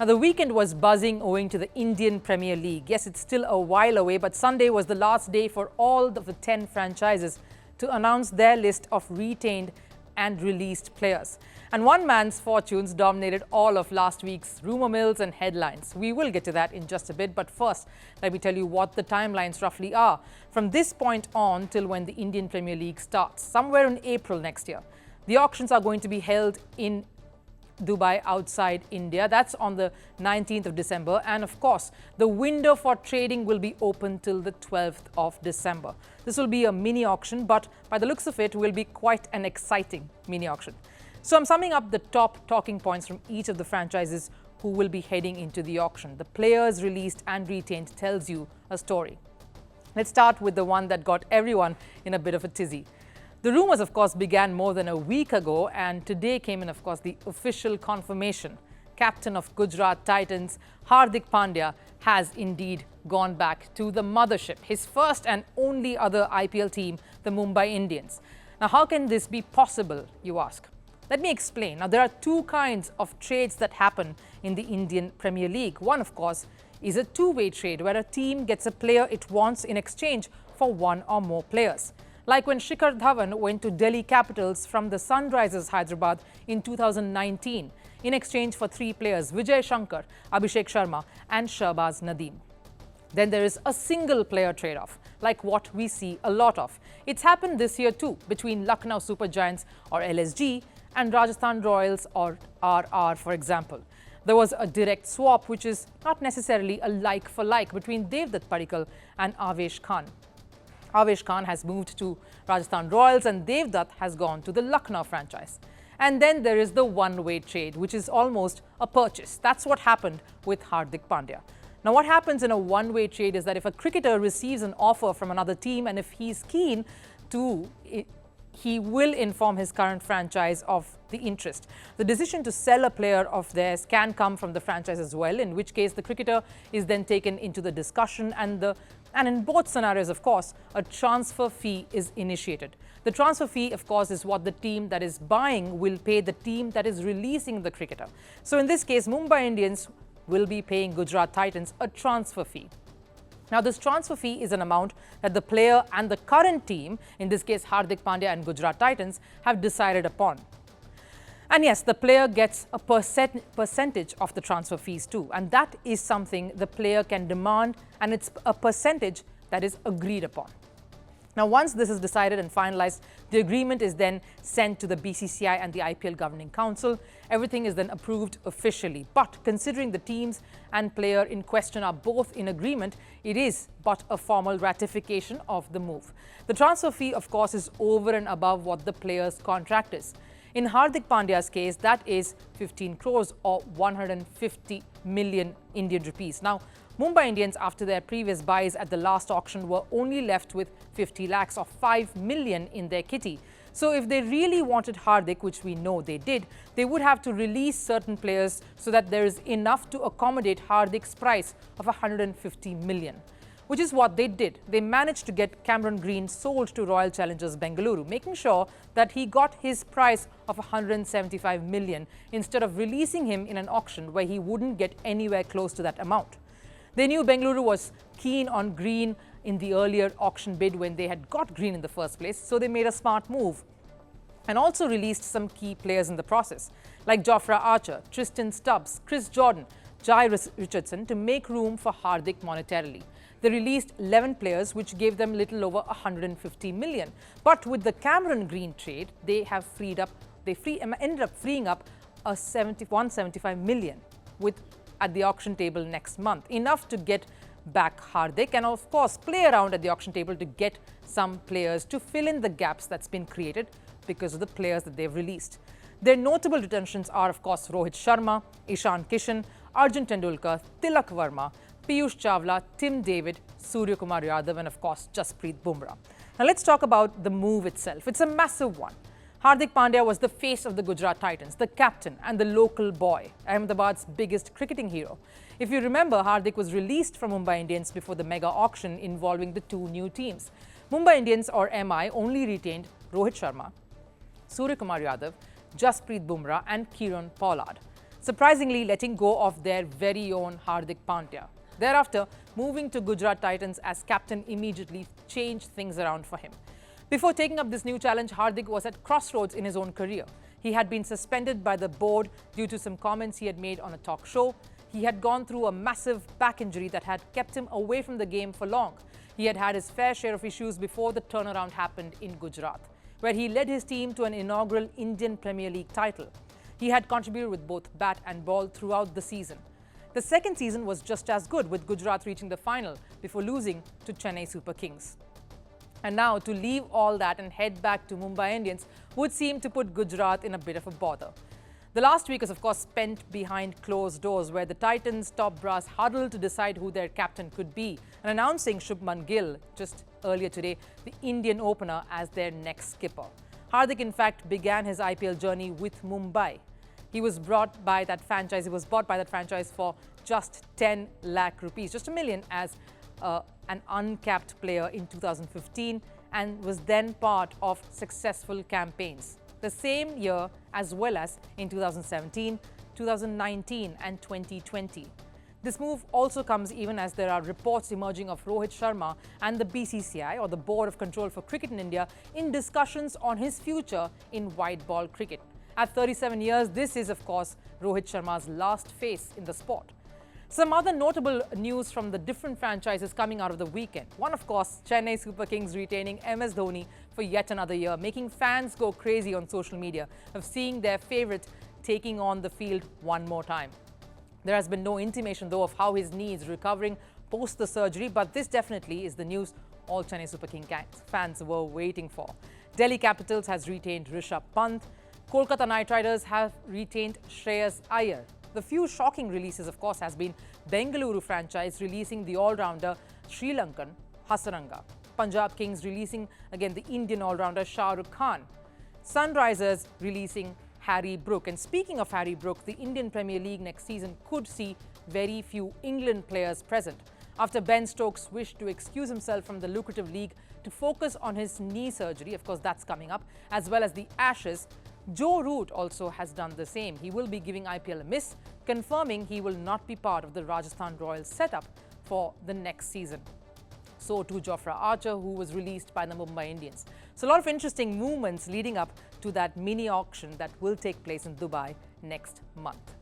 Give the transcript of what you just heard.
Now, the weekend was buzzing owing to the Indian Premier League. Yes, it's still a while away, but Sunday was the last day for all of the 10 franchises to announce their list of retained and released players. And one man's fortunes dominated all of last week's rumour mills and headlines. We will get to that in just a bit, but first, let me tell you what the timelines roughly are. From this point on till when the Indian Premier League starts, somewhere in April next year, the auctions are going to be held in Dubai outside India. That's on the 19th of December. And of course, the window for trading will be open till the 12th of December. This will be a mini auction, but by the looks of it, will be quite an exciting mini auction. So I'm summing up the top talking points from each of the franchises who will be heading into the auction. The players released and retained tells you a story. Let's start with the one that got everyone in a bit of a tizzy. The rumours, of course, began more than a week ago, and today came in, of course, the official confirmation. Captain of Gujarat Titans, Hardik Pandya, has indeed gone back to the mothership, his first and only other IPL team, the Mumbai Indians. Now, how can this be possible, you ask? Let me explain. Now, there are two kinds of trades that happen in the Indian Premier League. One, of course, is a two-way trade where a team gets a player it wants in exchange for one or more players. Like when Shikhar Dhawan went to Delhi Capitals from the Sunrisers Hyderabad in 2019 in exchange for three players, Vijay Shankar, Abhishek Sharma and Shahbaz Nadeem. Then there is a single player trade-off, like what we see a lot of. It's happened this year too, between Lucknow Super Giants or LSG and Rajasthan Royals or RR, for example. There was a direct swap, which is not necessarily a like-for-like between Devdutt Padikkal and Avesh Khan. Avesh Khan has moved to Rajasthan Royals and Devdutt has gone to the Lucknow franchise. And then there is the one-way trade, which is almost a purchase. That's what happened with Hardik Pandya. Now, what happens in a one-way trade is that if a cricketer receives an offer from another team and if he's keen to, he will inform his current franchise of the interest. The decision to sell a player of theirs can come from the franchise as well, in which case the cricketer is then taken into the discussion and in both scenarios, of course, a transfer fee is initiated. The transfer fee, of course, is what the team that is buying will pay the team that is releasing the cricketer. So in this case, Mumbai Indians will be paying Gujarat Titans a transfer fee. Now, this transfer fee is an amount that the player and the current team, in this case Hardik Pandya and Gujarat Titans, have decided upon. And yes, the player gets a percentage of the transfer fees too. And that is something the player can demand, and it's a percentage that is agreed upon. Now, once this is decided and finalized, the agreement is then sent to the BCCI and the IPL Governing Council. Everything is then approved officially. But considering the teams and player in question are both in agreement, it is but a formal ratification of the move. The transfer fee, of course, is over and above what the player's contract is. In Hardik Pandya's case, that is 15 crores or 150 million Indian rupees. Now, Mumbai Indians, after their previous buys at the last auction, were only left with 50 lakhs or 5 million in their kitty. So if they really wanted Hardik, which we know they did, they would have to release certain players so that there is enough to accommodate Hardik's price of 150 million. Which is what they did. They managed to get Cameron Green sold to Royal Challengers Bengaluru, making sure that he got his price of 175 million instead of releasing him in an auction where he wouldn't get anywhere close to that amount. They knew Bengaluru was keen on Green in the earlier auction bid when they had got Green in the first place, so they made a smart move and also released some key players in the process, like Jofra Archer, Tristan Stubbs, Chris Jordan, Jai Richardson, to make room for Hardik monetarily. They released 11 players, which gave them little over 150 million. But with the Cameron Green trade, they have ended up freeing up a 175 million at the auction table next month, enough to get back Hardik and of course play around at the auction table to get some players to fill in the gaps that's been created because of the players that they've released. Their notable retentions are, of course, Rohit Sharma, Ishan Kishan, Arjun Tendulkar, Tilak Verma, Piyush Chawla, Tim David, Surya Kumar Yadav and of course Jasprit Bumrah. Now let's talk about the move itself. It's a massive one. Hardik Pandya was the face of the Gujarat Titans, the captain and the local boy, Ahmedabad's biggest cricketing hero. If you remember, Hardik was released from Mumbai Indians before the mega auction involving the two new teams. Mumbai Indians, or MI, only retained Rohit Sharma, Surya Kumar Yadav, Jasprit Bumrah and Kieron Pollard. surprisingly letting go of their very own Hardik Pandya. Thereafter, moving to Gujarat Titans as captain immediately changed things around for him. Before taking up this new challenge, Hardik was at crossroads in his own career. He had been suspended by the board due to some comments he had made on a talk show. He had gone through a massive back injury that had kept him away from the game for long. He had had his fair share of issues before the turnaround happened in Gujarat, where he led his team to an inaugural Indian Premier League title. He had contributed with both bat and ball throughout the season. The second season was just as good, with Gujarat reaching the final before losing to Chennai Super Kings. And now to leave all that and head back to Mumbai Indians would seem to put Gujarat in a bit of a bother. The last week was, of course, spent behind closed doors, where the Titans' top brass huddled to decide who their captain could be, and announcing Shubman Gill just earlier today, the Indian opener, as their next skipper. Hardik, in fact, began his IPL journey with Mumbai. He was bought by that franchise for just 10 lakh rupees, just $1 million, as an uncapped player in 2015, and was then part of successful campaigns the same year, as well as in 2017, 2019 and 2020. This move also comes even as there are reports emerging of Rohit Sharma and the BCCI, or the Board of Control for Cricket in India, in discussions on his future in white ball cricket. At 37 years, this is, of course, Rohit Sharma's last face in the sport. Some other notable news from the different franchises coming out of the weekend. One, of course, Chennai Super Kings retaining MS Dhoni for yet another year, making fans go crazy on social media of seeing their favourite taking on the field one more time. There has been no intimation, though, of how his knee is recovering post the surgery, but this definitely is the news all Chennai Super King fans were waiting for. Delhi Capitals has retained Rishabh Pant. Kolkata Knight Riders have retained Shreyas Iyer. The few shocking releases, of course, has been Bengaluru franchise releasing the all-rounder Sri Lankan Hasaranga. Punjab Kings releasing again the Indian all-rounder Shah Rukh Khan. Sunrisers releasing Harry Brook. And speaking of Harry Brook, the Indian Premier League next season could see very few England players present, after Ben Stokes wished to excuse himself from the lucrative league to focus on his knee surgery. Of course, that's coming up, as well as the Ashes. Joe Root also has done the same. He will be giving IPL a miss, confirming he will not be part of the Rajasthan Royals setup for the next season. So too Jofra Archer, who was released by the Mumbai Indians. So a lot of interesting movements leading up to that mini auction that will take place in Dubai next month.